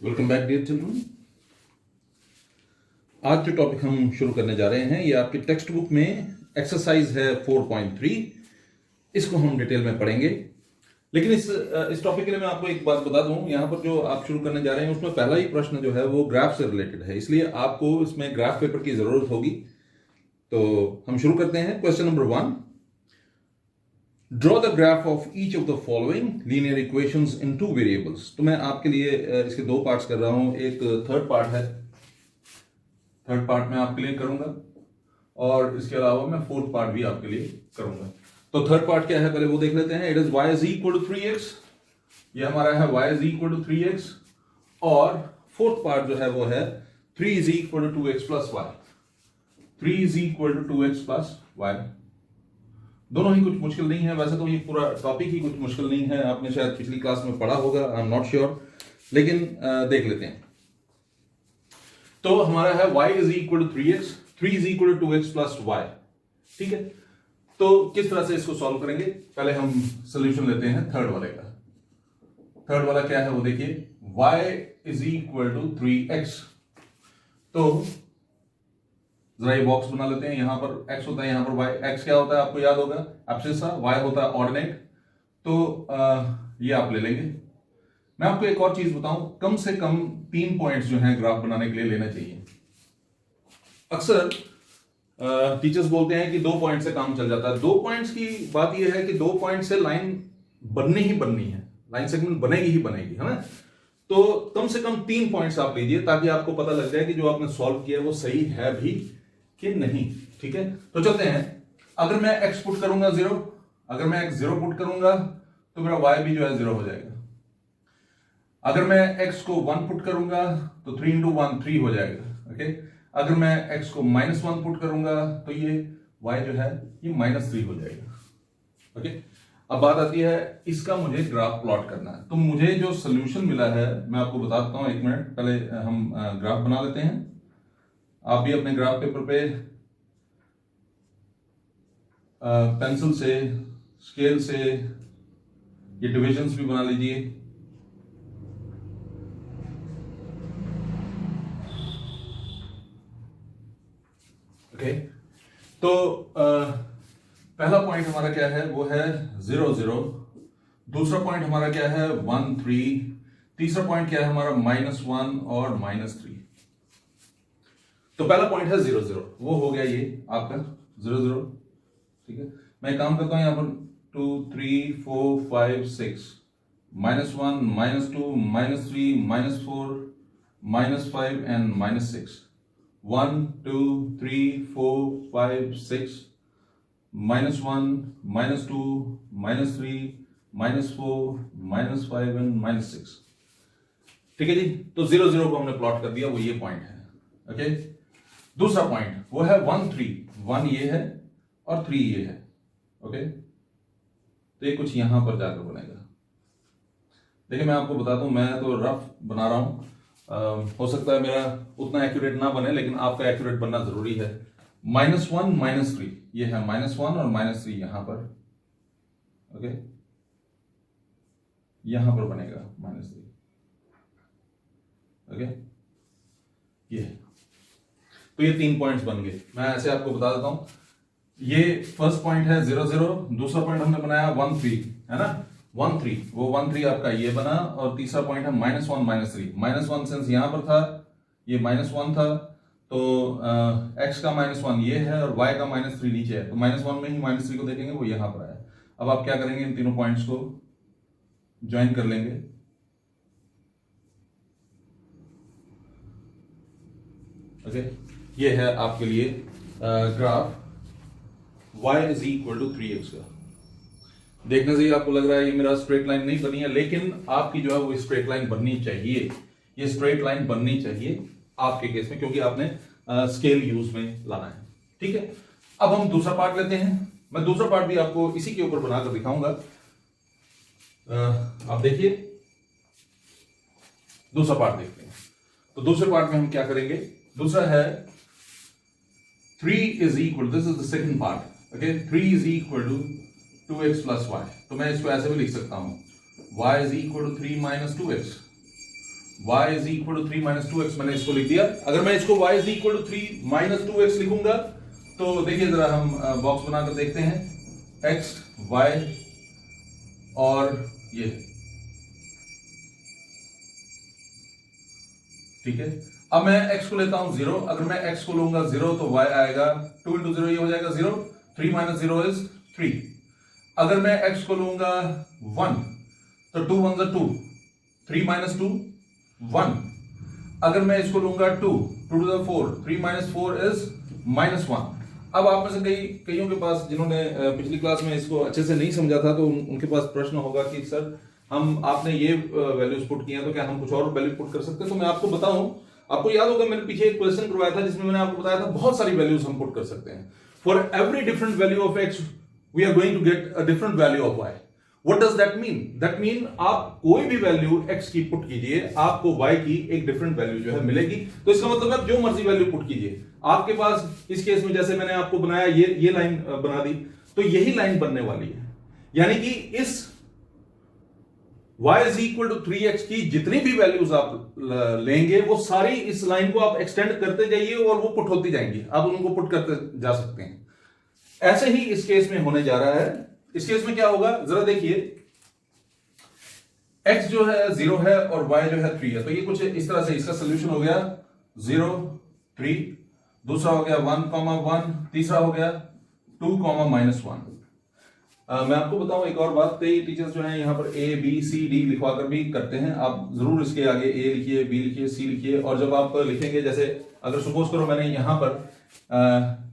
Welcome back dear children. आज जो topic हम शुरू करने जा रहे हैं ये आपकी टेक्स्ट बुक में एक्सरसाइज है 4.3। इसको हम डिटेल में पढ़ेंगे, लेकिन इस टॉपिक के लिए मैं आपको एक बात बता दूं। यहां पर जो आप शुरू करने जा रहे हैं उसमें पहला ही प्रश्न जो है वो ग्राफ से रिलेटेड है, इसलिए आपको इसमें ग्राफ पेपर की जरूरत होगी। तो हम शुरू करते हैं। Question number 1, draw the graph of each of the following linear equations in two variables. तो मैं आपके लिए इसके दो पार्ट्स कर रहा हूं। एक थर्ड पार्ट है, थर्ड पार्ट मैं आपके लिए करूंगा और इसके अलावा मैं फोर्थ पार्ट भी आपके लिए करूंगा। तो थर्ड पार्ट क्या है पहले वो देख लेते हैं। It is y is equal to 3x, ये हमारा है y is equal to 3x, और फोर्थ पार्ट जो है वो है 3 is equal to 2x plus y। 3 is equal to 2x plus y। दोनों ही कुछ मुश्किल नहीं है, वैसे तो ये पूरा टॉपिक ही कुछ मुश्किल नहीं है, आपने शायद पिछली क्लास में पढ़ा होगा, आई एम नॉट श्योर, लेकिन देख लेते हैं। तो हमारा है y is equal to 3x, 3 is equal to 2x plus y। ठीक है, तो किस तरह से इसको सॉल्व करेंगे, पहले हम सोल्यूशन लेते हैं थर्ड वाले का। थर्ड वाला क्या है वो देखिए, y is equal to 3x। तो जरा ये बॉक्स बना लेते हैं। यहां पर x होता है, यहां पर y। x क्या होता है आपको याद होगा, एब्सिसा। y होता है ऑर्डिनेट। तो ये आप ले लेंगे। मैं आपको एक और चीज बताऊं, कम से कम 3 पॉइंट्स जो हैं ग्राफ बनाने के लिए लेना चाहिए। अक्सर टीचर्स बोलते हैं कि 2 पॉइंट से काम चल जाता है। 2 पॉइंट्स की बात यह है कि 2 पॉइंट से लाइन बननी ही बननी है, लाइन सेगमेंट बनेगी ही बनेगी, है ना। तो कम से कम 3 पॉइंट्स आप लीजिए ताकि आपको पता लग जाए कि जो आपने सॉल्व किया है वो सही है भी कि नहीं। ठीक है, तो चलते हैं। अगर मैं x पुट करूंगा 0, अगर मैं x 0 पुट करूंगा तो मेरा y भी जो है 0 हो जाएगा। अगर मैं x को 1 पुट करूंगा तो 3 into 1 3 हो जाएगा। ओके, अगर मैं x को -1 पुट करूंगा तो ये y जो है ये -3 हो जाएगा। ओके, अब बात आती है इसका मुझे ग्राफ प्लॉट करना है। तो मुझे जो सोल्यूशन मिला है मैं आपको बताता हूं, 1 मिनट पहले हम ग्राफ बना लेते हैं। आप भी अपने ग्राफ पेपर पे पेंसिल से, स्केल से ये डिविजन्स भी बना लीजिए। ओके, तो पहला पॉइंट हमारा क्या है वो है 0 0। दूसरा पॉइंट हमारा क्या है 1 3। तीसरा पॉइंट क्या है हमारा -1 और -3। तो पहला पॉइंट है 0 0, वो हो गया ये आपका 0 0। ठीक है, मैं काम करता हूं यहां पर 2 3 4 5 6, -1 -2 -3 -4 -5 एंड -6। 1 2 3 4 5 6, -1 -2 -3 -4 -5 एंड -6। ठीक है जी, तो 0 0 को हमने प्लॉट कर दिया, वो ये पॉइंट है। ओके, दूसरा पॉइंट वो है 1 3। 1 ये है और 3 ये है। ओके, तो ये कुछ यहां पर जाकर बनेगा। देखिए मैं आपको बताता हूं, मैं तो रफ बना रहा हूं, हो सकता है मेरा उतना एक्यूरेट ना बने, लेकिन आपका एक्यूरेट बनना जरूरी है। -1 -3 ये है, -1 और -3 यहां पर। ओके, यहां पर बनेगा -3। ओके, ये है। तो ये 3 पॉइंट्स बन गए। मैं ऐसे आपको बता देता हूं, ये फर्स्ट पॉइंट है 0 0। दूसरा पॉइंट हमने बनाया 1 3, है ना, 1 3। वो 1 3 आपका ये बना, और तीसरा पॉइंट है -1 -3। -1 सेंस यहां पर था, ये -1 था, तो x का -1 ये है और y का -3 नीचे है। तो -1 में ही -3 को देखेंगे, वो यहां पर आया। अब आप क्या करेंगे, इन तीनों पॉइंट्स को ज्वाइन कर लेंगे। ओके, ये है आपके लिए graph y is equal to 3x का। देखने से ही आपको लग रहा है ये मेरा स्ट्रेट लाइन नहीं बनी है, लेकिन आपकी जो है वो स्ट्रेट लाइन बननी चाहिए। ये स्ट्रेट लाइन बननी चाहिए आपके केस में, क्योंकि आपने स्केल यूज में लाना है। ठीक है, अब हम दूसरा पार्ट लेते हैं। मैं दूसरा पार्ट भी आपको इसी के ऊपर बनाकर दिखाऊंगा। आप देखिए, दूसरा पार्ट देखते हैं। तो दूसरे पार्ट में हम क्या करेंगे, दूसरा है 3 is equal, this is the second part, okay, 3 is equal to 2x plus y। तो मैं इसको ऐसे भी लिख सकता हूं, y is equal to 3 minus 2x, y is equal to 3 minus 2x, मैंने इसको लिख दिया। अगर मैं इसको y is equal to 3 minus 2x लिखूंगा तो देखिए जरा हम बॉक्स बनाकर देखते हैं, x y और ये, ठीक है। अब मैं x को लेता हूं 0, अगर मैं x को लूंगा 0 तो y आएगा 2 इंटू 0, ये हो जाएगा 0, 3 माइनस 0 इज 3। अगर मैं x को लूंगा 1 तो 2 1 2, 3 माइनस 2 1। अगर मैं इसको लूंगा 2 to the 4, 3 minus 4 is minus 1। अब आप में से कईयों के पास जिन्होंने पिछली क्लास में इसको अच्छे से नहीं समझा था तो उनके पास प्रश्न होगा कि सर आपने ये वैल्यूज पुट किए हैं तो क्या हम कुछ और वैल्यू पुट कर सकते हैं। तो मैं आपको बताऊं, आपको याद होगा मैंने पीछे एक क्वेश्चन करवाया था जिसमें मैंने आपको बताया था बहुत सारी वैल्यूज हम पुट कर सकते हैं। For every different value of x we are going to get a different value of y। What does that mean? That mean आप कोई भी वैल्यू x की पुट कीजिए, आपको y की एक डिफरेंट वैल्यू जो है मिलेगी। तो इसका मतलब आप जो मर्जी वैल्यू पुट कीजिए, आपके पास इस केस में जैसे मैंने आपको बनाया ये लाइन बना दी, तो यही लाइन बनने वाली है। यानी कि इस y is equal to 3x की जितनी भी वैल्यूज आप लेंगे वो सारी इस लाइन को आप एक्सटेंड करते जाइए और वो पुट होती जाएंगी, आप उनको पुट करते जा सकते हैं। ऐसे ही इस केस में होने जा रहा है। इस केस में क्या होगा जरा देखिए, x जो है 0 है और y जो है 3 है, तो ये कुछ इस तरह से इसका सोल्यूशन हो गया 0 3, दूसरा हो गया 1 1, तीसरा हो गया 2 -1। मैं आपको बताऊं एक और बात, कई टीचर्स जो हैं यहाँ पर a b c d लिखवा कर भी करते हैं। आप जरूर इसके आगे a लिखिए, b लिखिए, c लिखिए, और जब आप लिखेंगे, जैसे अगर सपोज करो मैंने यहाँ पर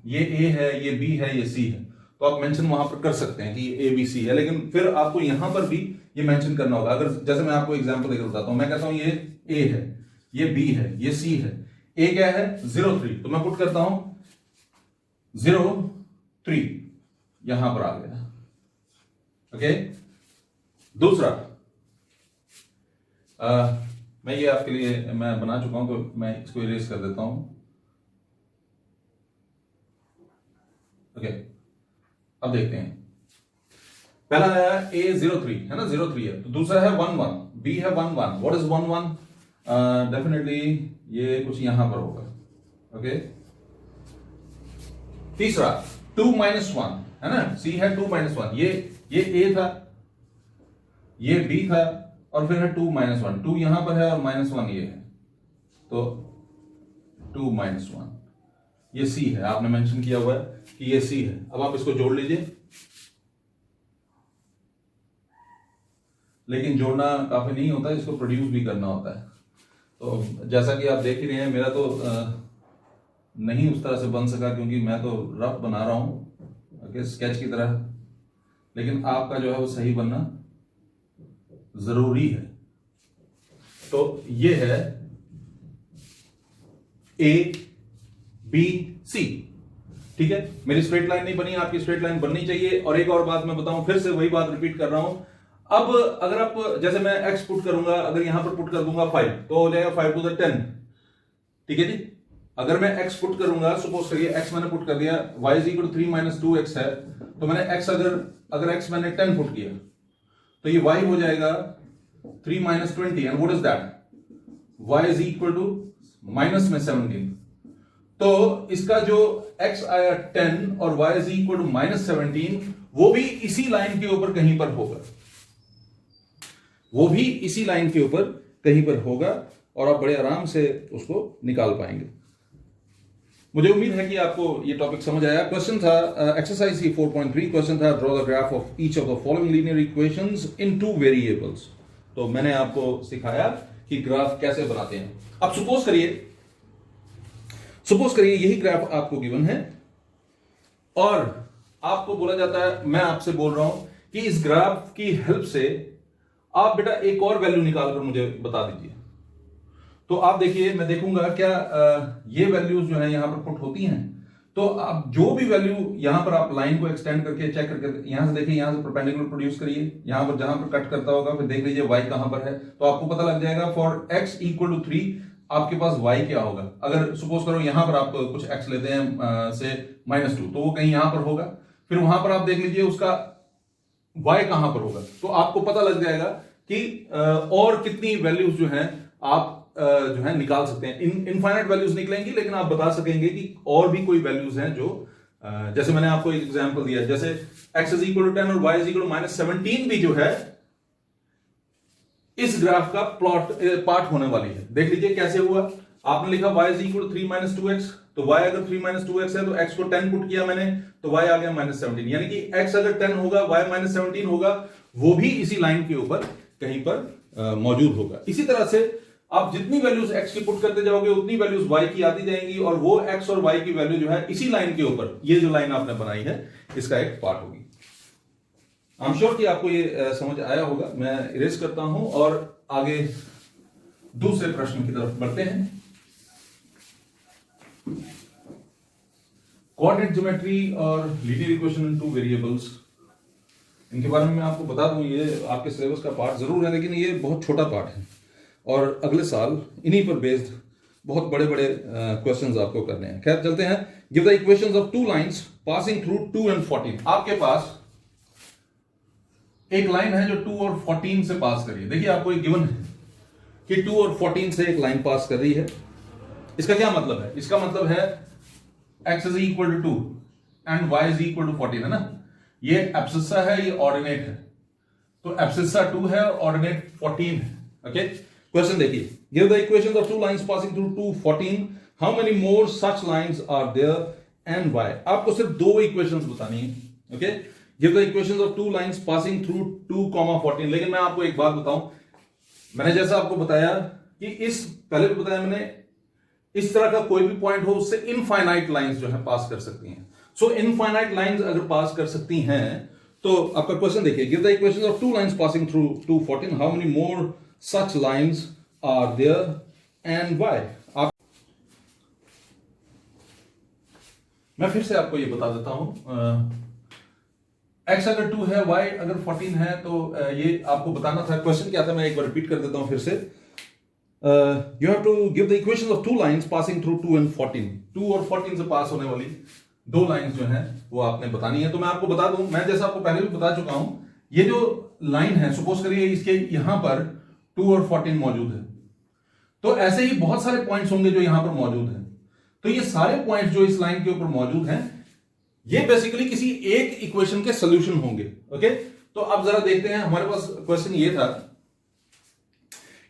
ये a है, ये b है, ये c है, तो आप मेंशन वहां पर कर सकते हैं कि ये a b c है, लेकिन फिर आपको यहां पर भी ये मेंशन करना होगा। अगर जैसे मैं आपको एग्जांपल देकर बताता हूं, मैं कहता हूं ये a है, ये b है, ये c है, a क्या है 0 3, तो मैं पुट करता हूं 0 3, यहां पर आ गया। ओके, दूसरा मैं ये आपके लिए मैं बना चुका हूं तो मैं इसको इरेज कर देता हूं। ओके, अब देखते हैं, पहला है a 03 है ना, 03 है, तो दूसरा है 1 1, b है 1 1। What is 1 1? डेफिनेटली ये कुछ यहां पर होगा। ओके, तीसरा 2 -1 है ना, c है 2 -1, ये a था, ये b था, और फिर है 2 -1, 2 यहां पर है और -1 ये है, तो 2 -1, ये c है, आपने मेंशन किया हुआ है कि ये c है। अब आप इसको जोड़ लीजिए, लेकिन जोड़ना काफी नहीं होता, इसको प्रोड्यूस भी करना होता है। तो जैसा कि आप देख ही रहे हैं, मेरा तो नहीं उस तरह से बन सका क्योंकि मैं तो रफ बना रहा हूं, स्केच की तरह, लेकिन आपका जो है वो सही बनना जरूरी है। तो ये है a b c, ठीक है। मेरी स्ट्रेट लाइन नहीं बनी, आपकी स्ट्रेट लाइन बननी चाहिए। और एक और बात मैं बताऊं, फिर से वही बात रिपीट कर रहा हूं, अब अगर आप जैसे मैं x पुट करूंगा, अगर यहां पर पुट कर दूंगा 5, तो हो जाएगा 5 to the 10, ठीक है जी। अगर मैं x पुट करूंगा, सपोज करिए x मैंने पुट कर दिया, y is equal to 3 - 2x है, तो मैंने x अगर x मैंने 10 पुट किया तो ये y हो जाएगा 3 - 20, and what is that? y is equal to minus में 17। तो इसका जो x आया 10 और y इज इक्वल टू -17, वो भी इसी लाइन के ऊपर कहीं पर होगा, वो भी इसी लाइन के ऊपर कहीं पर होगा, और आप बड़े आराम से उसको निकाल पाएंगे। मुझे उम्मीद है कि आपको ये टॉपिक समझ आया। क्वेश्चन था एक्सरसाइज 4.3, क्वेश्चन था draw the graph of each of the following linear equations in 2 variables. तो मैंने आपको सिखाया कि ग्राफ कैसे बनाते हैं। अब सपोज करिए यही ग्राफ आपको गिवन है और आपको बोला जाता है, मैं आपसे बोल रहा हूं कि इस ग्राफ की हेल्प से आप बेटा एक और वैल्यू निकालकर मुझे बता दीजिए। तो आप देखिए, मैं देखूंगा क्या ये वैल्यूज जो है यहां पर पुट होती हैं। तो आप जो भी वैल्यू यहां पर आप लाइन को एक्सटेंड करके चेक करके यहां से देखिए, यहां से परपेंडिकुलर प्रोड्यूस करिए, यहां पर जहां पर कट करता होगा फिर देख लीजिए y कहां पर है, तो आपको पता लग जाएगा फॉर x इक्वल टू 3 आपके पास y क्या होगा। अगर सपोज करो यहां पर आप कुछ x लेते हैं से -2, तो वो कहीं यहां पर होगा, फिर वहां पर आप देख लीजिए उसका y कहां पर होगा, तो आपको पता लग जाएगा कि और कितनी वैल्यूज जो हैं आप जो है निकाल सकते हैं। इनफाइनाइट वैल्यूज निकलेंगी, लेकिन आप बता सकेंगे कि और भी कोई वैल्यूज हैं जो जैसे मैंने आपको एक एग्जांपल दिया, जैसे x इज इक्वल टू 10 और y इज इक्वल टू -17 भी जो है इस ग्राफ का प्लॉट पार्ट होने वाली है। देख लीजिए कैसे हुआ। आपने लिखा y is equal to 3 - 2x, तो y अगर 3 - 2x है तो x को 10 पुट किया मैंने, तो y आ गया -17, यानी कि x अगर 10 होगा, y -17 होगा, वो भी इसी लाइन के ऊपर कहीं पर मौजूद होगा। इसी तरह से आप जितनी वैल्यूज x की पुट करते जाओगे उतनी वैल्यूज y की आती जाएंगी, और वो x और y की वैल्यू जो है इसी लाइन के ऊपर, ये जो लाइन आपने बनाई है, इसका एक पार्ट होगी। आई एम श्योर कि आपको ये समझ आया होगा। मैं इरेज करता हूं और आगे दूसरे प्रश्न की तरफ बढ़ते हैं। कोऑर्डिनेट ज्योमेट्री और linear equation in two variables, इनके बारे में मैं आपको बता दूं, ये आपके सिलेबस का पार्ट जरूर है, लेकिन ये बहुत छोटा पार्ट है और अगले साल इन्हीं पर बेस्ड बहुत बड़े बड़े क्वेश्चंस आपको करने हैं। खैर चलते हैं। Give the equations of two lines passing through 2 and 14। आपके पास एक लाइन है जो 2 और 14 से पास कर रही है। देखिए आपको एक गिवन है कि 2 और 14 से एक लाइन पास कर रही है। इसका क्या मतलब है? इसका मतलब है x is equal to 2 and y is equal to 14 है ना। ये एब्सिस्सा है, ये ऑर्डिनेट है, तो एब्सिस्सा 2 है और ऑर्डिनेट 14 है। ओके, क्वेश्चन देखिए। Give the equations of two lines passing through 2, 14, how many more such lines are there and why. आपको सिर्फ दो इक्वेशंस बतानी है। Okay, give the equations of two lines passing through 2, 14। लेकिन मैं आपको एक बात बताऊं, मैंने जैसा आपको बताया कि इस पहले भी बताया मैंने, इस तरह का कोई भी पॉइंट हो उससे इनफाइनाइट लाइंस जो है पास कर सकती हैं। सो इनफाइनाइट लाइंस अगर पास कर सकती हैं तो आपका क्वेश्चन देखिए। Give the equations of two lines passing through 2, 14, how many more such lines are there and why। आप मैं फिर से आपको ये बता देता हूं, x अगर 2 है, y अगर 14 है, तो ये आपको बताना था। क्वेश्चन क्या था, मैं एक बार रिपीट कर देता हूं फिर से। You have to give the equations of two lines passing through 2 and 14। 2 और 14 से पास होने वाली दो लाइंस जो हैं वो आपने बतानी है। तो मैं आपको बता दूं, मैं जैसा आपको पहले भी बता चुका हूं, ये जो लाइन है, सपोज करिए इसके यहां पर 2 और 14 मौजूद है, तो ऐसे ही बहुत सारे पॉइंट्स होंगे जो यहां पर मौजूद हैं। तो ये सारे पॉइंट्स जो इस लाइन के ऊपर मौजूद हैं, ये बेसिकली किसी एक इक्वेशन के सॉल्यूशन होंगे। ओके, तो अब जरा देखते हैं। हमारे पास क्वेश्चन ये था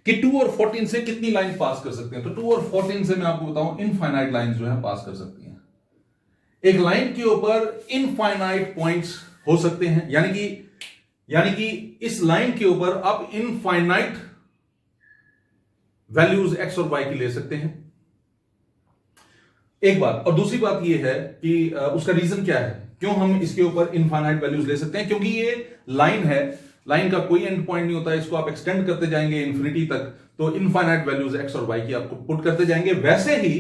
कि 2 और 14 से कितनी लाइन पास कर सकते हैं। तो 2 और 14 से मैं आपको बताऊं, इनफाइनाइट लाइन जो है पास कर सकती हैं। एक लाइन के ऊपर इनफाइनाइट पॉइंट्स हो सकते हैं, यानी कि इस लाइन के ऊपर आप इनफाइनाइट वैल्यूज x और y की ले सकते हैं, एक बात। और दूसरी बात यह है कि उसका रीजन क्या है, क्यों हम इसके ऊपर इनफाइनाइट वैल्यूज ले सकते हैं। क्योंकि ये लाइन है, लाइन का कोई एंड पॉइंट नहीं होता, इसको आप एक्सटेंड करते जाएंगे इन्फिनिटी तक, तो इनफाइनाइट वैल्यूज x और y की आपको पुट करते जाएंगे। वैसे ही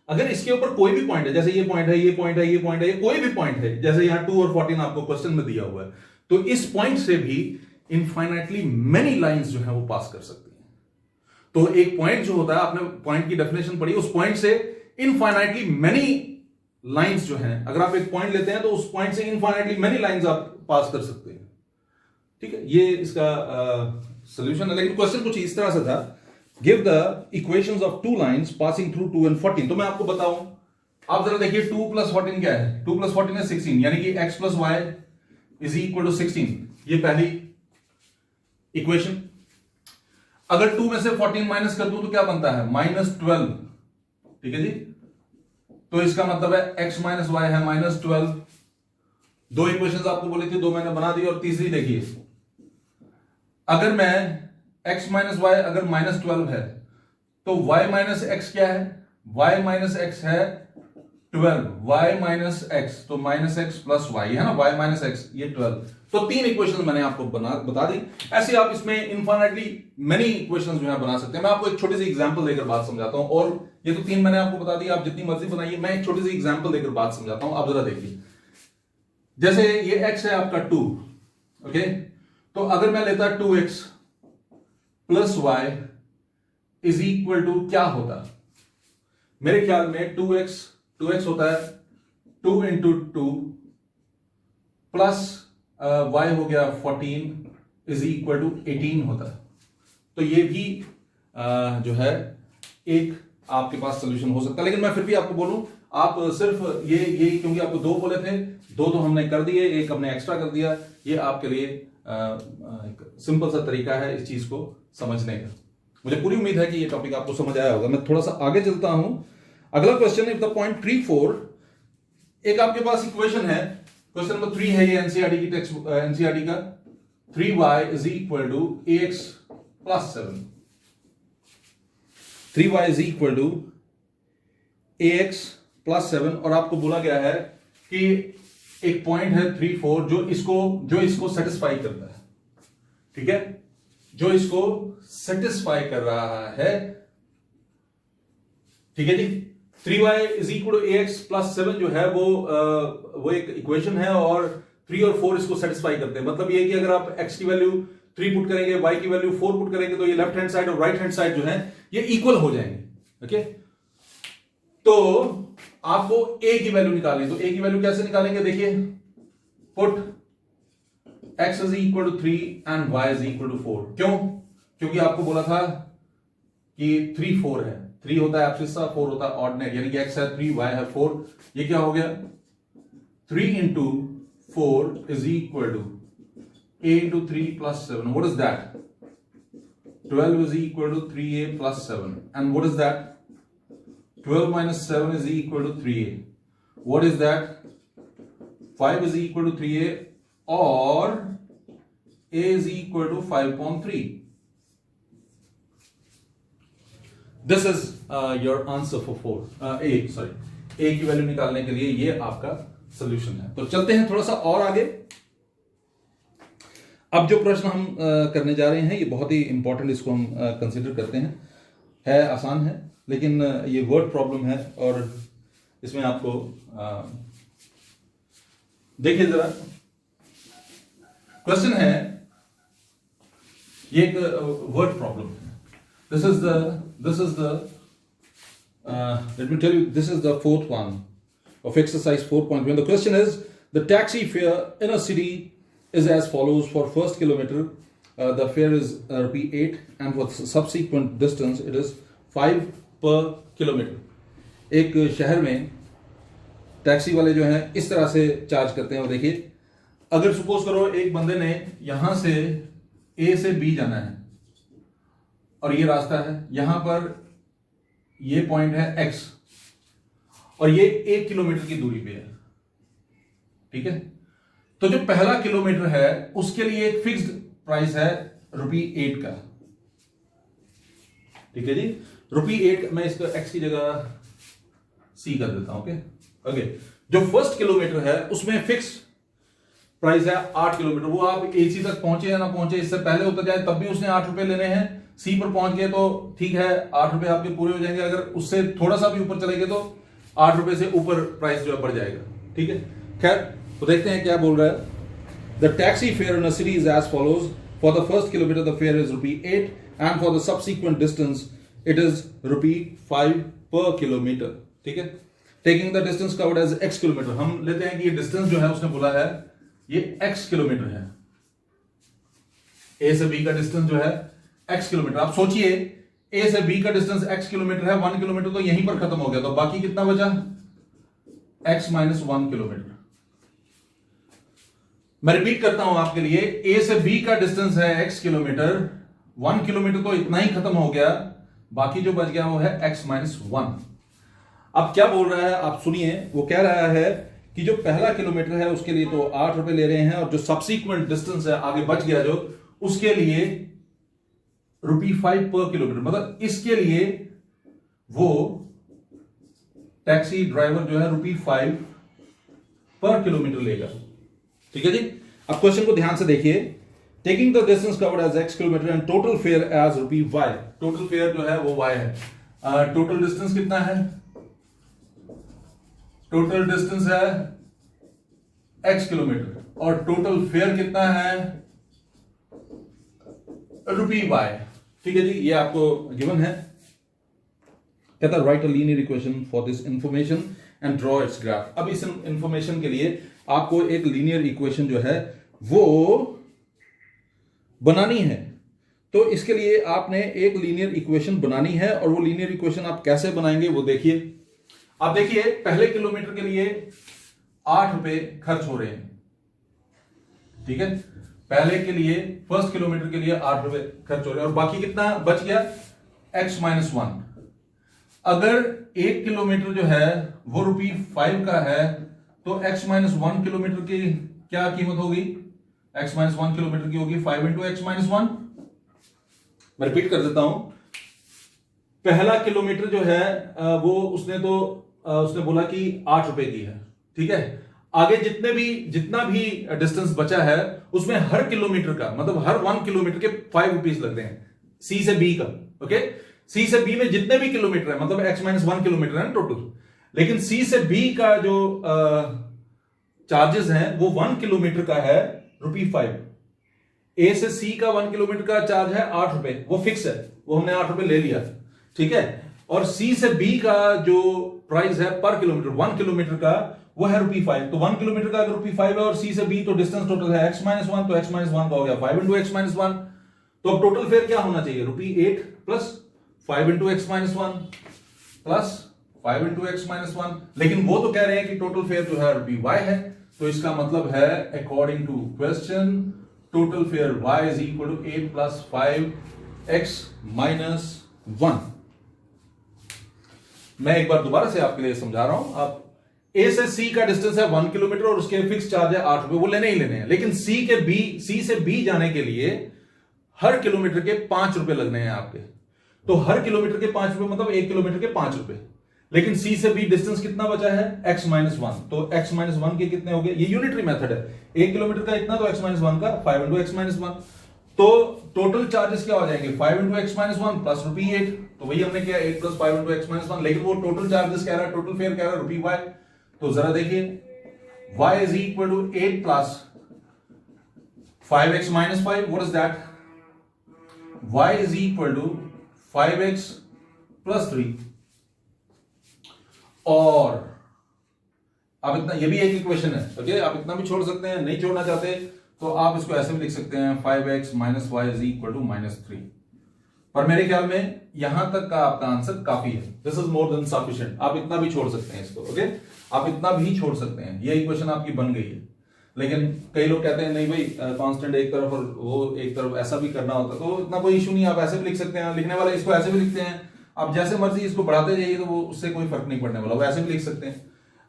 अगर इसके ऊपर कोई भी पॉइंट है, जैसे ये पॉइंट है, ये पॉइंट है, ये पॉइंट है, कोई भी पॉइंट है, जैसे यहां 2 और 14 आपको क्वेश्चन में दिया हुआ है, तो इस पॉइंट से भी इनफाइनाइटली मेनी लाइंस जो है वो पास कर सकती हैं। तो एक पॉइंट जो होता है, आपने पॉइंट की डेफिनेशन पढ़ी, उस पॉइंट से इनफाइनाइटली मेनी लाइंस जो हैं, अगर आप एक पॉइंट लेते हैं तो उस पॉइंट से इनफाइनाइटली मेनी लाइंस आप पास कर सकते हैं। ठीक है, ये इसका सॉल्यूशन है। लेकिन क्वेश्चन कुछ इस तरह से था, give the equations of two lines passing through 2 and 14। तो मैं आपको बताऊं, आप जरा देखिए 2 + 14 क्या है। 2 + 14 है 16, यानी कि x + y is equal to 16। ये पहली इक्वेशन। अगर 2 में से 14 माइनस कर दूं तो क्या बनता है, -12। ठीक है जी, तो इसका मतलब है x - y है -12। दो इक्वेशंस आपको बोली थी, दो मैंने बना दी। और तीसरी देखिए, अगर मैं x - y अगर -12 है तो y - x क्या है, y - x है 12, y - x, तो -x + y है ना, y - x, ये 12। तो तीन इक्वेशन मैंने आपको बता दी। ऐसे आप इसमें इनफाइनाइटली मेनी इक्वेशंस जो है बना सकते हैं। मैं आपको एक छोटी सी एग्जांपल देकर बात समझाता हूं। और ये तो तीन मैंने आपको बता दी, आप जितनी मर्जी बनाइए, मैं एक छोटी सी एग्जांपल देकर बात समझाता हूं। आप जरा देखिए, जैसे ये x है आपका 2, ओके, तो अगर मैं लेता 2x + y is equal to क्या होता, मेरे ख्याल में 2x होता है 2 × 2 प्लस y हो गया 14 इज इक्वल टू 18 होता है। तो ये भी जो है एक आपके पास सोल्यूशन हो सकता है। लेकिन मैं फिर भी आपको बोलूं, आप सिर्फ ये क्योंकि आपको दो बोले थे, दो तो हमने कर दिए, एक हमने एक्स्ट्रा कर दिया। ये आपके लिए एक सिंपल सा तरीका है इस चीज को समझने का। मुझे पूरी उम्मीद है कि ये टॉपिक आपको समझ आया होगा। मैं थोड़ा सा आगे चलता हूं। अगला क्वेश्चन इफ द पॉइंट 3-4, एक आपके पास इक्वेशन है, क्वेश्चन नंबर 3 है ये एनसीईआरटी की टेक्स्ट, एनसीईआरटी का। 3y is equal to ax plus 7। 3y is equal to ax plus 7, और आपको बोला गया है कि एक पॉइंट है 3-4 जो इसको सेटिस्फाई करता है। ठीक है, जो इसको सेटिस्फाई कर रहा है। ठीक है जी। 3y is equal to ax plus 7 जो है वो एक इक्वेशन है, और 3 और 4 इसको सेटिस्फाई करते हैं। मतलब ये कि अगर आप x की वैल्यू 3 पुट करेंगे, y की वैल्यू 4 पुट करेंगे, तो ये लेफ्ट हैंड साइड और राइट हैंड साइड जो है ये इक्वल हो जाएंगे। ओके, तो आपको a की वैल्यू निकालनी, तो a की वैल्यू कैसे निकालेंगे? देखिए, put x is equal to 3 and y is equal to 4। क्यों? क्योंकि आपको बोला था कि 3 4 है, 3 होता है एब्सिस्सा, 4 होता है ऑर्डिनेट, यानी कि x है 3, y है 4। ये क्या हो गया? 3 into 4 is equal to a into 3 plus 7। What is that? 12 is equal to 3a plus 7. And what is that? 12 minus 7 is equal to 3a. What is that? 5 is equal to 3a, or a is equal to 5.3. This is your answer for 4. A की value निकालने के लिए ये आपका solution है। तो चलते हैं थोड़ा सा और आगे। अब जो प्रश्न हम करने जा रहे हैं ये बहुत ही इंपॉर्टेंट, इसको हम कंसीडर करते हैं। है आसान है, लेकिन ये वर्ड प्रॉब्लम है, और इसमें आपको देखिए जरा, क्वेश्चन है, ये एक वर्ड प्रॉब्लम है। This is the let me tell you, this is the fourth one of exercise 4.1. The question is the taxi fare in a city is as follows. For first kilometer the fare is Rupee 8, and for subsequent distance it is 5 per kilometer. एक शहर में taxi वाले जो हैं इस तरह से charge करते हैं। और देखिए, अगर सपोज करो एक बंदे ने यहां से A से B जाना है, और ये रास्ता है, यहां पर ये पॉइंट है X, और ये 1 किलोमीटर की दूरी पे है। ठीक है, तो जो पहला किलोमीटर है उसके लिए एक फिक्स्ड प्राइस है Rupee 8 का। ठीक है जी, Rupee 8, मैं इसको x की जगह c कर देता हूं। ओके, जो फर्स्ट किलोमीटर है उसमें फिक्स प्राइस है 8 किलोमीटर। वो आप AC तक पहुंचे या ना पहुंचे, इससे पहले उतर जाए तब भी उसने 8 रुपए लेने हैं। C पर पहुंच गए तो ठीक है, 8 रुपए आपके पूरे हो जाएंगे। अगर उससे थोड़ा सा भी ऊपर चले गए तो 8 रुपए से ऊपर प्राइस जो है बढ़ जाएगा। ठीक है, खैर, तो देखते हैं क्या बोल रहा है। The taxi fare in a city is as follows. For the first kilometer the fare is Rupee 8, and for the subsequent distance it is Rupee 5 per kilometer. ठीक है, taking the distance covered as x kilometre, हम लेते हैं कि ये distance जो है उसने बोला है ये x किलोमीटर है। A से B का डिस्टेंस जो है x किलोमीटर। आप सोचिए, A से B का डिस्टेंस x किलोमीटर है, 1 किलोमीटर तो यहीं पर खत्म हो गया, तो बाकी कितना बचा? x minus 1 kilometre. मैं रिपीट करता हूं आपके लिए, A से B का डिस्टेंस है x किलोमीटर, 1 किलोमीटर तो इतना ही खत्म हो गया, बाकी जो बच गया वो है x माइनस 1। अब क्या बोल रहा है आप सुनिए, वो कह रहा है कि जो पहला किलोमीटर है उसके लिए तो 8 रुपए ले रहे हैं, और जो सब्सिक्वेंट डिस्टेंस है आगे बच गया जो, उसके लिए Rupee 5 पर किलोमीटर। मतलब इसके लिए वो टैक्सी ड्राइवर जो है Rupee 5 पर किलोमीटर लेगा। ठीक है जी, अब क्वेश्चन को ध्यान से देखिए। Taking the distance covered as x kilometre and total fare as Rupee y। Total fare जो है वो y है। टोटल डिस्टेंस कितना है? टोटल डिस्टेंस है x किलोमीटर, और टोटल फेयर कितना है? Rupee y। ठीक है जी, ये आपको गिवन है। कहता है right a linear equation for this information and draw its graph. अब इस इंफॉर्मेशन के लिए आपको एक लीनियर इक्वेशन जो है वो बनानी है। तो इसके लिए आपने एक लीनियर इक्वेशन बनानी है, और वो लीनियर इक्वेशन आप कैसे बनाएंगे वो देखिए। आप देखिए पहले किलोमीटर के लिए 8 रुपए खर्च हो रहे हैं, ठीक है, पहले के लिए फर्स्ट किलोमीटर के लिए 8 रुपए खर्च हो रहे हैं, और बाकी कितना बच गया x-1। अगर 1 किलोमीटर जो है वो ₹5 का है, तो x-1 किलोमीटर की क्या कीमत होगी? x-1 किलोमीटर की होगी 5 × x-1। मैं रिपीट कर देता हूं, पहला किलोमीटर जो है वो उसने बोला कि 8 रुपए की है, ठीक है। आगे जितना भी डिस्टेंस बचा है उसमें हर किलोमीटर का, मतलब हर 1 किलोमीटर के 5 रुपीज लगते हैं, सी से बी का, ओके। सी से बी में जितने भी किलोमीटर है, मतलब x-1 किलोमीटर है टोटल, लेकिन सी से बी का जो चार्जेस हैं वो 1 किलोमीटर का है ₹5। ए से सी का 1 किलोमीटर का चार्ज है 8 रुपए, वो फिक्स है, वो हमने 8 रुपए ले लिया, ठीक है। और सी से बी का जो प्राइस है पर किलोमीटर 1 किलोमीटर का, वो है ₹5। तो 1 किलोमीटर का अगर ₹5 है और सी से बी तो डिस्टेंस टोटल है x-1, तो x-1 का हो गया 5 × x-1। तो अब टोटल फेयर क्या होना चाहिए? ₹8 प्लस 5 × x-1 प्लस 5 × x-1। लेकिन वो तो कह रहे हैं कि टोटल फेयर जो है ₹y है, तो इसका मतलब है according to question total fare y is equal to 8 plus 5x minus 1। मैं एक बार दोबारा से आपके लिए समझा रहा हूं। आप A से C का डिस्टेंस है 1 किलोमीटर और उसके फिक्स चार्ज है 8 रुपए, वो लेने ही लेने हैं। लेकिन C से B जाने के लिए हर किलोमीटर के 5 रुपए लगने हैं आपके। तो हर किलोमीटर के 5 रुपए मतलब 1 किलोमीटर के 5 रुपए। लेकिन C से B डिस्टेंस कितना बचा है? x-1। तो x-1 के कितने हो गए? ये यूनिटरी मेथड है, 1 किलोमीटर का इतना, तो x-1 का 5 × x-1। तो टोटल चार्जेस क्या हो जाएंगे? 5 × x-1 प्लस ₹8। तो वही हमने किया 8 प्लस 5 × x-1, लेकिन वो टोटल चार्जेस कह रहा है, टोटल फेयर कह रहा है ₹y। तो जरा देखिए y is equal to 8 plus 5x minus 5, what is that? y is equal to 5x plus 3। और अब इतना, ये भी एक इक्वेशन है, ओके। आप इतना भी छोड़ सकते हैं, नहीं छोड़ना चाहते तो आप इसको ऐसे भी लिख सकते हैं 5x minus y is equal to -3। पर मेरे ख्याल में यहां तक का आपका आंसर काफी है, this is more than sufficient. आप इतना भी छोड़ सकते हैं इसको, ओके, आप इतना भी छोड़ सकते हैं, ये इक्वेशन आपकी बन गई है। लेकिन कई लोग कहते हैं नहीं भाई कांस्टेंट एक तरफ और वो एक तरफ, ऐसा भी करना होता तो इतना कोई इशू नहीं, आप ऐसे भी लिख सकते हैं। लिखने वाले इसको ऐसे भी लिखते हैं, आप जैसे मर्जी इसको बढ़ाते जाइए तो वो उससे कोई फर्क नहीं पड़ने वाला, वो ऐसे भी लिख सकते हैं,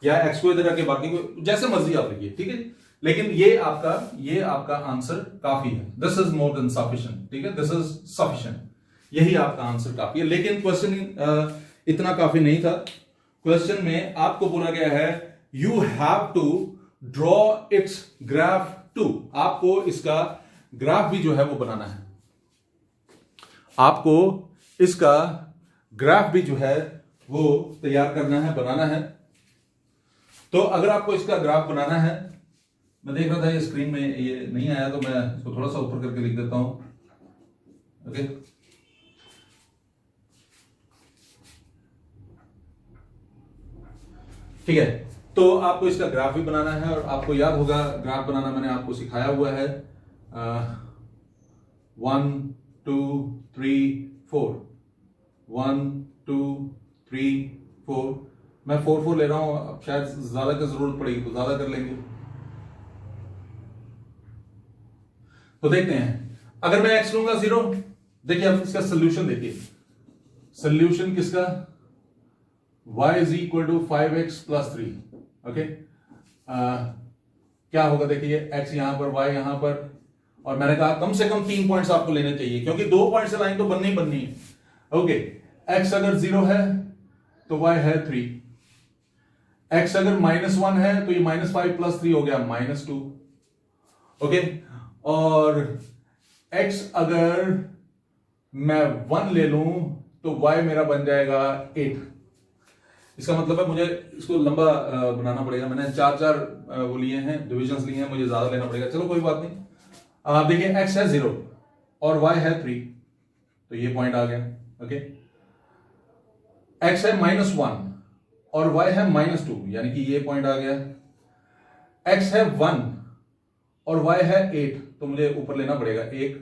या एक्स को इधर रख के बाकी को जैसे मर्जी आप लिखिए, ठीक है। लेकिन ये आपका आंसर काफी है, this is more than sufficient, ठीक है, दिस इज सफिशिएंट, यही आपका आंसर काफी है। लेकिन क्वेश्चन इतना काफी नहीं था। क्वेश्चन में आपको बोला गया है you have to draw its graph too, आपको इसका ग्राफ भी जो है वो बनाना है, आपको इसका ग्राफ भी जो है वो तैयार करना है, बनाना है। तो अगर आपको इसका ग्राफ बनाना है, मैं देख रहा था ये स्क्रीन में ये नहीं आया तो मैं इसको थोड़ा सा ऊपर करके लिख देता हूं, ओके। ठीक है, तो आपको इसका ग्राफ भी बनाना है, और आपको याद होगा ग्राफ बनाना मैंने आपको सिखाया हुआ है 1 2 3 4 1 2 3 4। मैं 4 4 ले रहा हूं, अब शायद ज्यादा की जरूरत पड़ेगी तो ज्यादा कर लेंगे। तो देखते हैं, अगर मैं x लूंगा 0, देखिए अब इसका सोल्यूशन देखिए, सोल्यूशन किसका? y is equal to 5x plus 3, okay. क्या होगा देखिए, x यहां पर, y यहां पर, और मैंने कहा कम से कम 3 पॉइंट्स आपको लेने चाहिए क्योंकि 2 पॉइंट से लाइन तो बननी ही बननी है, ओके। x अगर 0 है तो y है 3, x अगर -1 है तो ये -5 प्लस 3 हो गया -2, ओके। और x अगर मैं 1 ले लूं तो y मेरा बन जाएगा 8। इसका मतलब है मुझे इसको लंबा बनाना पड़ेगा, मैंने 4 वो लिए हैं, डिविजन्स लिए हैं, मुझे ज्यादा लेना पड़ेगा, चलो कोई बात नहीं। देखिए x है 0 और y है 3, तो ये पॉइंट आ गया, ओके। x है -1 और y है -2, यानी कि ये पॉइंट आ गया। x है 1 और y है 8, तो मुझे ऊपर लेना पड़ेगा 1,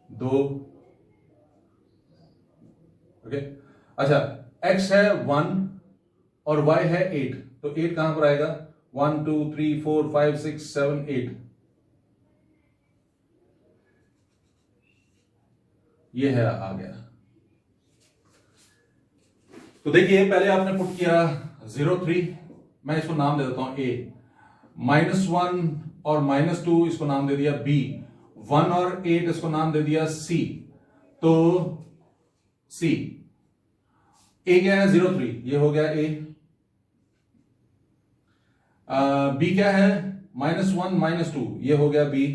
2, ओके। अच्छा, x है 1 और y है 8, तो 8 कहां पर आएगा? 1 2 3 4 5 6 7 8, ये है, आ गया। तो देखिए पहले आपने पुट किया 0 3, मैं इसको नाम दे देता हूं a, -1 और -2 इसको नाम दे दिया b, 1 और 8 इसको नाम दे दिया c, तो c, a क्या है? 0 3, ये हो गया a। b क्या है? -1 -2, ये हो गया b।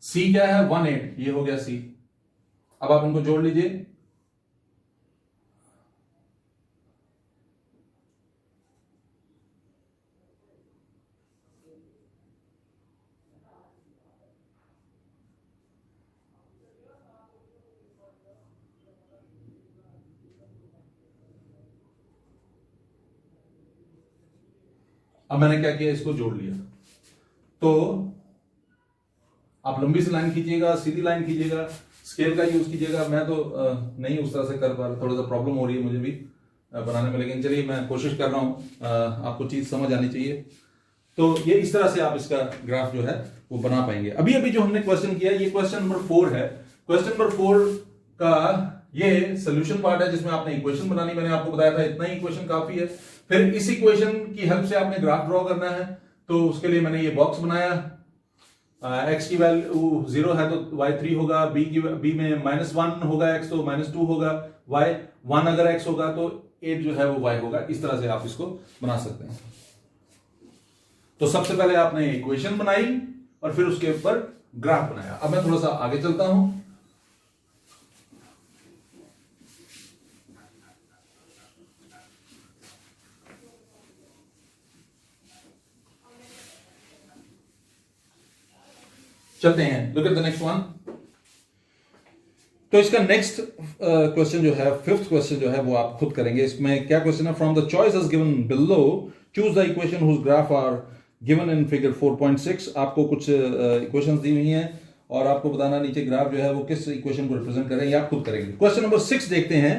c क्या है? 1 8, ये हो गया c। अब आप इनको जोड़ लीजिए, अब मैंने क्या किया, इसको जोड़ लिया। तो आप लंबी सी लाइन खींचिएगा, सीधी लाइन खींचिएगा, स्केल का यूज कीजिएगा। मैं तो नहीं उस तरह से कर पा रहा, थोड़ा सा प्रॉब्लम हो रही है मुझे भी बनाने में, लेकिन चलिए मैं कोशिश कर रहा हूं, आपको चीज समझ आनी चाहिए। तो ये इस तरह से आप इसका ग्राफ जो है वो बना पाएंगे। अभी अभी जो हमने क्वेश्चन किया, ये क्वेश्चन नंबर 4 है। क्वेश्चन नंबर 4 का ये सोल्यूशन पार्ट है, जिसमें आपने इक्वेशन बनानी, मैंने आपको बताया था इतना ही इक्वेशन काफी है। फिर इस इक्वेशन की हेल्प से आपने ग्राफ ड्रॉ करना है, तो उसके लिए मैंने ये बॉक्स बनाया। x की वैल्यू 0 है तो y 3 होगा, b में -1 होगा x तो -2 होगा, y 1 अगर x होगा तो 8 जो है वो y होगा। इस तरह से आप इसको बना सकते हैं। तो सबसे पहले आपने इक्वेशन बनाई और फिर उसके ऊपर ग्राफ बनाया। अब मैं थोड़ा सा आगे चलता हूं। चलते हैं, look at the next one. तो इसका नेक्स्ट क्वेश्चन जो है, 5th क्वेश्चन जो है वो आप खुद करेंगे। इसमें क्या क्वेश्चन है? From the choices given below choose the equation whose graph are given in figure 4.6। आपको कुछ इक्वेशंस दी हुई हैं और आपको बताना नीचे ग्राफ जो है वो किस इक्वेशन को रिप्रेजेंट कर रहे हैं, आप खुद करेंगे। क्वेश्चन नंबर 6 देखते हैं।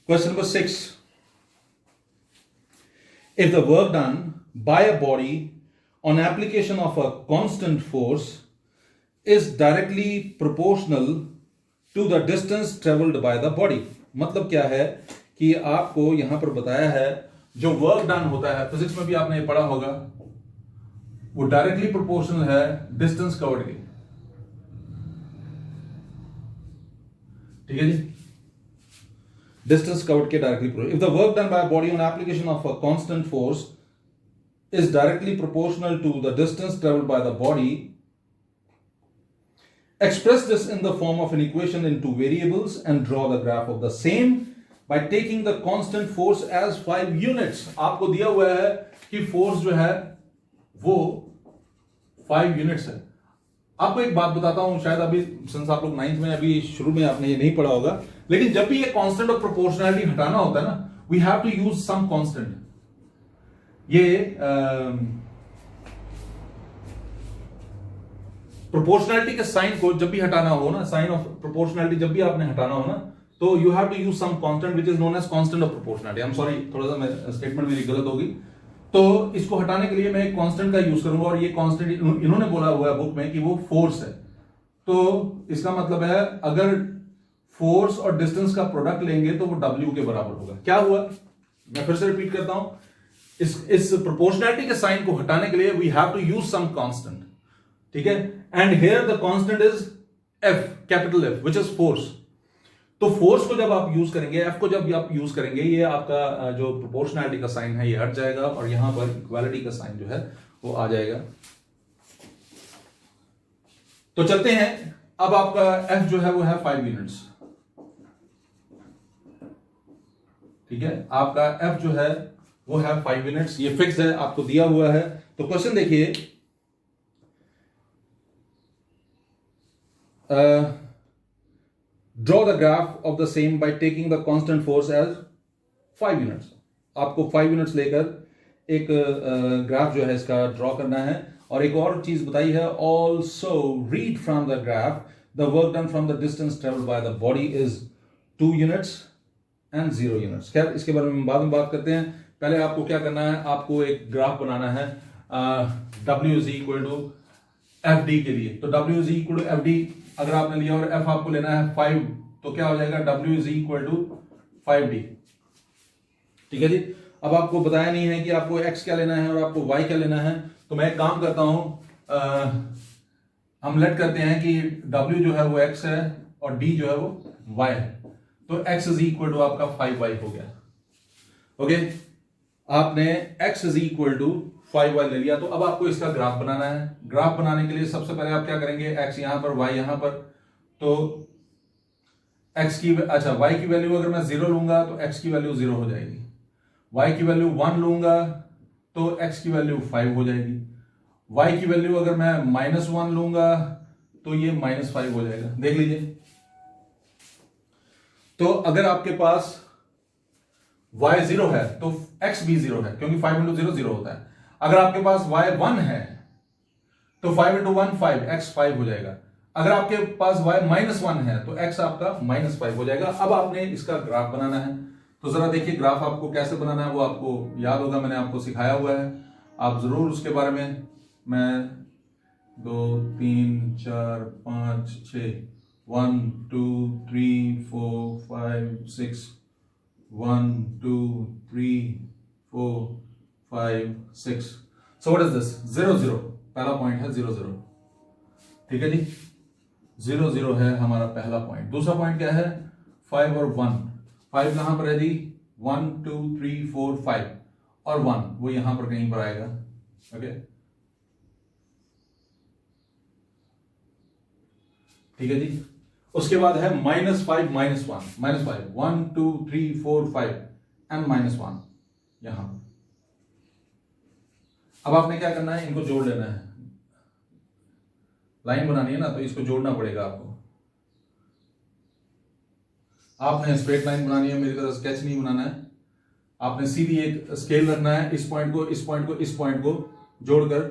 Question number 6, if the work done bye a body on application of a constant force is directly proportional to the distance traveled by the body। मतलब क्या है कि आपको यहां पर बताया है जो वर्क डन होता है, फिजिक्स में भी आपने पढ़ा होगा, वो डायरेक्टली प्रोपोर्शनल है डिस्टेंस कवर्ड के। ठीक है जी, डिस्टेंस कवर्ड के directly. If the work done by body on application of a constant force is directly proportional to the distance travelled by the body, express this in the form of an equation in 2 variables and draw the graph of the same by taking the constant force as 5 units। आपको दिया हुआ है कि force जो है वो 5 units है। आपको एक बात बताता हूं, शायद अभी सिंस आप लोग 9th में, अभी शुरू में आपने ये नहीं पढ़ा होगा, लेकिन जब भी ये कांस्टेंट ऑफ प्रोपोर्शनैलिटी हटाना होता है ना, we have to use some constant. ये प्रोपोर्शनैलिटी के साइन को जब भी हटाना हो ना, साइन ऑफ प्रोपोर्शनैलिटी जब भी आपने हटाना हो ना, तो you have to use some constant which is known as constant of proportionality. I am sorry, थोड़ा सा मैं स्टेटमेंट मेरी गलत होगी। तो इसको हटाने के लिए मैं एक कांस्टेंट का यूज करूंगा, और ये कांस्टेंट इन्होंने बोला हुआ है बुक में कि वो फोर्स है। तो इसका मतलब है अगर फोर्स और डिस्टेंस का प्रोडक्ट लेंगे तो वो W के बराबर होगा। क्या हुआ, मैं फिर से रिपीट करता हूं, इस प्रोपोर्शनैलिटी के साइन को हटाने के लिए we have to use some constant. ठीक है, and here the constant is F, capital F, which is force. तो फोर्स को जब आप यूज करेंगे, F को जब आप यूज करेंगे, ये आपका जो प्रोपोर्शनैलिटी का साइन है ये हट जाएगा और यहां पर इक्वालिटी का साइन जो है वो आ जाएगा। तो चलते हैं, अब आपका F जो है वो है 5 यूनिट्स। ठीक है, आपका F जो है वो है 5 यूनिट्स, ये फिक्स है, आपको दिया हुआ है। तो क्वेश्चन देखिए, draw the graph of the same by taking the constant force as 5 units। आपको 5 यूनिट्स लेकर एक ग्राफ जो है इसका ड्रॉ करना है, और एक और चीज बताई है, also read from the graph the work done from the distance travelled by the body is 2 units and 0 units. खैर इसके बारे में बाद में बात करते हैं, पहले आपको क्या करना है, आपको एक ग्राफ बनाना है W is equal to F D के लिए। तो W is equal to F D अगर आपने लिया और F आपको लेना है 5, तो क्या हो जाएगा, W is equal to 5D। ठीक है जी। अब आपको बताया नहीं है कि आपको X क्या लेना है और आपको Y क्या लेना है, तो मैं एक काम करता हूं, हम लेट करते हैं कि W जो है वो X है और D जो है वो Y है, तो X इज इक्वल टू आपका 5Y हो गया। ओके, आपने X is equal to 5Y ले लिया। तो अब आपको इसका ग्राफ बनाना है। ग्राफ बनाने के लिए सबसे पहले आप क्या करेंगे, X यहां पर, Y यहां पर, तो X की Y की वैल्यू अगर मैं 0 लूंगा तो X की वैल्यू 0 हो जाएगी, Y की वैल्यू 1 लूंगा तो X की वैल्यू 5 हो जाएगी, Y की वैल्यू अगर मैं -1 लूंगा तो ये -5 हो जाएगा। देख लीजिए, तो अगर आपके पास Y 0 है तो X भी 0 है, क्योंकि 5 × 0 0 होता है। अगर आपके पास Y 1 है तो 5 × 1 5, X 5 हो जाएगा। अगर आपके पास Y -1 है तो X आपका -5 हो जाएगा। अब आपने इसका ग्राफ बनाना है, तो जरा देखिए ग्राफ आपको कैसे बनाना है, वो आपको याद होगा, मैंने आपको सिखाया हुआ है, आप जरूर उसके बारे में, मैं 2 3 4 5 6 1 2 3 4 5 6 1 2 3 4 5 6। सो व्हाट इज दिस, 0 0, पहला पॉइंट है 0 0। ठीक है जी, 0 0 है हमारा पहला पॉइंट। दूसरा पॉइंट क्या है, 5 और 1। 5 कहां पर है जी, 1 2 3 4 5 और 1 वो यहां पर कहीं पर आएगा। ओके, ठीक है जी। उसके बाद है -5 -1, -5 1 2 3 4 5 एंड -1 यहां। अब आपने क्या करना है, इनको जोड़ लेना है, लाइन बनानी है ना, तो इसको जोड़ना पड़ेगा आपको। आपने स्ट्रेट लाइन बनानी है, मेरी तरह स्केच नहीं बनाना है, आपने सीधी एक स्केल रखना है, इस पॉइंट को इस पॉइंट को इस पॉइंट को जोड़कर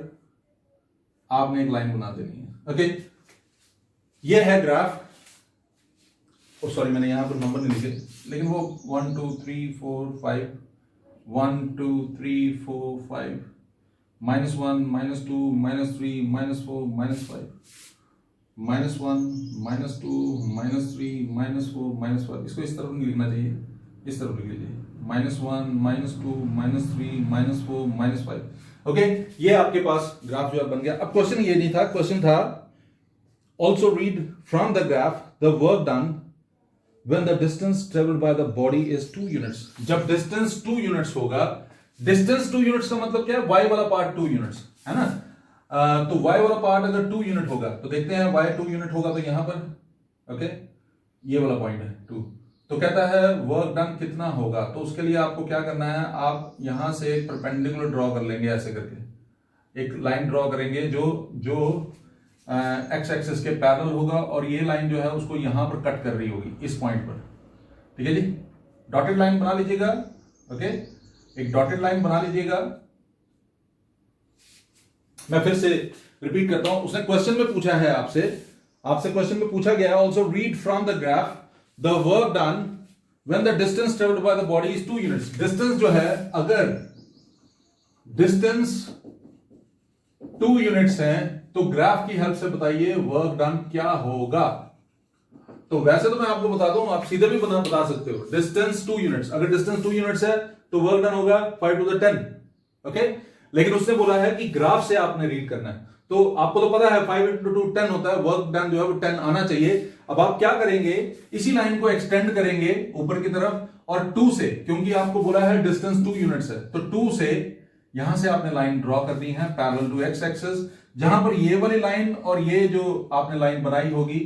आपने एक लाइन बना देनी है। ओके, ये है ग्राफ। सॉरी, मैंने यहां पर नंबर नहीं लिखे, लेकिन वो 1 2 3 4 5 1 2 3 4 5 -1 -2 -3 -4 -5 -1 -2 -3 -4 -5। इसको इस तरफ नहीं लिखना चाहिए, इस तरफ लिख लीजिए, -1 -2 -3 -4 -5। ओके, ये आपके पास ग्राफ जो है बन गया। अब क्वेश्चन ये नहीं था, क्वेश्चन था also read from the graph the work done when the distance traveled by the body is 2 units। जब distance 2 units होगा, distance 2 units का मतलब क्या है, y वाला पार्ट 2 units है ना, तो y वाला पार्ट अगर 2 यूनिट होगा तो देखते हैं y 2 यूनिट होगा तो यहां पर, ओके, ये वाला पॉइंट है 2, तो कहता है वर्क डन कितना होगा। तो उसके लिए आपको क्या करना है, आप यहां से एक परपेंडिकुलर ड्रॉ कर लेंगे, ऐसे करके एक लाइन ड्रॉ करेंगे जो एक्स एक्सिस के पैरेलल होगा, और ये लाइन जो है उसको यहां पर कट कर रही होगी इस पॉइंट पर। ठीक है जी, डॉटेड लाइन बना लीजिएगा। ओके, एक डॉटेड लाइन बना लीजिएगा। मैं फिर से रिपीट करता हूं, उसने क्वेश्चन में पूछा है आपसे क्वेश्चन में पूछा गया है also read from the graph the work done when the distance travelled by the body is 2 units. Distance जो है, अगर डिस्टेंस 2 यूनिट्स है तो ग्राफ की हेल्प से बताइए वर्क डन क्या होगा। तो वैसे तो मैं आपको बता दूं, आप सीधे भी बता सकते हो, डिस्टेंस 2 यूनिट्स, अगर डिस्टेंस 2 यूनिट्स है तो वर्क डन होगा 5 to the 10। ओके, लेकिन उसने बोला है कि ग्राफ से आपने रीड करना है, तो आपको तो पता है 5 × 2 10 होता है, वर्क डन जो है वो 10 आना चाहिए। अब आप क्या करेंगे, इसी लाइन को एक्सटेंड करेंगे ऊपर की तरफ, और 2 से, क्योंकि आपको बोला है डिस्टेंस 2 यूनिट्स है, तो 2 से यहां से आपने लाइन ड्रॉ कर दी है पैरेलल टू एक्स एक्सिस, जहां पर ये वाली लाइन और ये जो आपने लाइन बनाई होगी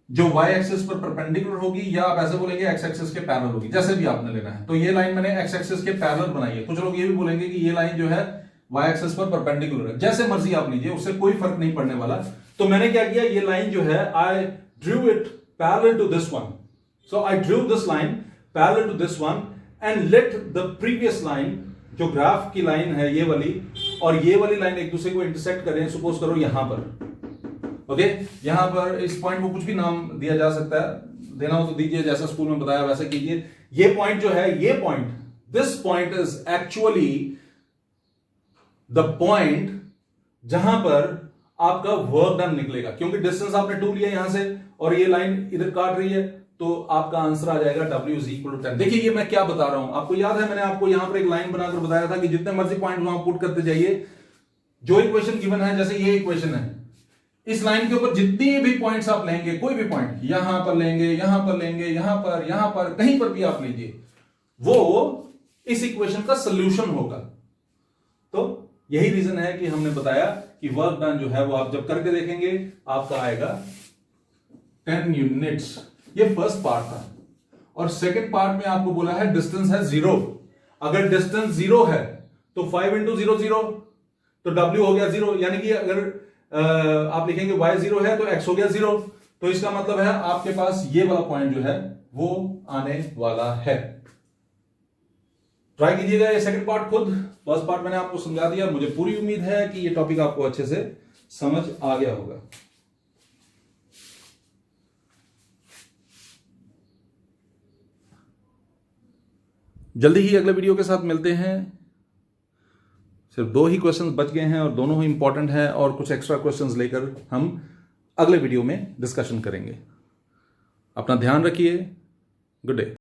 जो y एक्सिस पर परपेंडिकुलर होगी, या आप ऐसे बोलेंगे x एक्सिस के पैरेलल होगी, जैसे भी आपने लेना है। तो ये लाइन मैंने x एक्सिस के पैरेलल बनाई है। कुछ लोग ये भी बोलेंगे कि ये लाइन जो है y एक्सिस पर परपेंडिकुलर है, जैसे मर्जी आप लीजिए, उससे कोई फर्क नहीं पड़ने वाला। तो मैंने क्या किया, ये लाइन जो है I drew it parallel to this one, so I drew this line parallel to this one and let the previous line, जो ग्राफ की लाइन है ये वाली, और ये वाली लाइन एक दूसरे को इंटरसेक्ट कर रहे हैं, सपोज करो यहां पर, ओके, यहां पर इस पॉइंट को कुछ भी नाम दिया जा सकता है, देना हो तो दीजिए, जैसा स्कूल में बताया वैसा कीजिए। ये पॉइंट जो है, ये point, this point is actually the point जहां पर आपका वर्क डन निकलेगा, क्योंकि डिस्टेंस आपने 2 लिया यहां से और ये लाइन इधर काट रही है, तो आपका आंसर आ जाएगा W इज इक्वल टू 10। देखिए ये मैं क्या बता रहा हूं, आपको याद है मैंने आपको यहां पर एक लाइन बनाकर बताया था कि जितने मर्जी पॉइंट वहां पुट करते जाइए, जो इक्वेशन गिवन है, जैसे ये इक्वेशन है, इस लाइन के ऊपर जितने भी पॉइंट्स आप लेंगे, कोई भी पॉइंट यहां पर लेंगे, यहां पर लेंगे, यहां पर, कहीं पर भी आप लीजिए, वो इस इक्वेशन का सोल्यूशन होगा। तो यही रीजन है कि हमने बताया कि वर्क डन जो है वो आप जब करके देखेंगे आपका आएगा 10 यूनिट्स। ये फर्स्ट पार्ट था, और सेकंड पार्ट में आपको बोला है डिस्टेंस है 0। अगर डिस्टेंस 0 है तो 5 इंटू 0 0, तो W हो गया 0, यानी कि अगर आप लिखेंगे y 0 है तो x हो गया 0, तो इसका मतलब है आपके पास ये वाला पॉइंट जो है वो आने वाला है। ट्राई कीजिएगा ये सेकंड पार्ट खुद, फर्स्ट पार्ट मैंने आपको समझा दिया। मुझे पूरी उम्मीद है कि ये टॉपिक आपको अच्छे से समझ आ गया होगा। जल्दी ही अगले वीडियो के साथ मिलते हैं। सिर्फ 2 ही क्वेश्चंस बच गए हैं और दोनों ही इंपॉर्टेंट हैं, और कुछ एक्स्ट्रा क्वेश्चंस लेकर हम अगले वीडियो में डिस्कशन करेंगे। अपना ध्यान रखिए। Good day.